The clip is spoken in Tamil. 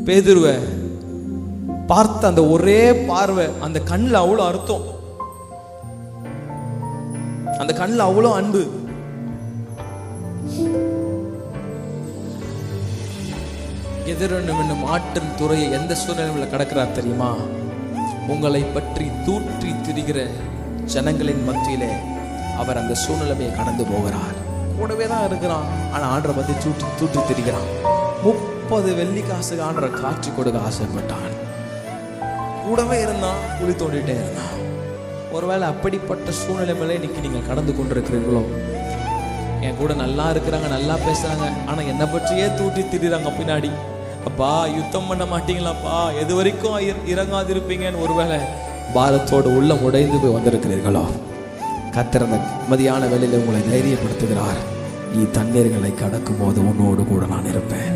பேதுருவை பார்த்த அந்த ஒரே பார்வை, அந்த கண்ணில் அவ்வளோ அர்த்தம், அந்த கண்ணில் அவ்வளோ அன்பு. எதிரென்னும் ஆற்றின் துறையை எந்த சூழ்நிலையில் கடக்கிறார் தெரியுமா? உங்களை பற்றி தூற்றி திரிகிற ஜனங்களின் மத்தியிலே அவர் அந்த சூழ்நிலையை கடந்து போகிறார். கூடவே தான் இருக்கிறான், ஆனால் ஆண்டரை பற்றி தூற்றி திரிகிறான். 30 வெள்ளி காசுக்கு ஆண்டரை காட்சி கொடுக்க ஆசைப்பட்டான். கூடவே இருந்தான், குழி தோண்டிட்டே இருந்தான். ஒருவேளை அப்படிப்பட்ட சூழ்நிலை மேலே இன்னைக்கு நீங்கள் கடந்து கொண்டிருக்கிறீர்களோ? என் கூட நல்லா இருக்கிறாங்க, நல்லா பேசுறாங்க, ஆனா என்னை பற்றியே தூட்டி திரிறாங்க பின்னாடி. அப்பா யுத்தம் பண்ண மாட்டீங்களாப்பா, எது வரைக்கும் இறங்காதிருப்பீங்கன்னு ஒருவேளை பாரத்தோடு உள்ள உடைந்து போய் வந்திருக்கிறீர்களோ? கர்த்தர் அந்த மதியான வேளையில உங்களை தைரியப்படுத்துகிறார். நீ தண்ணீர்களை கடக்கும் போது உன்னோடு கூட நான் இருப்பேன்.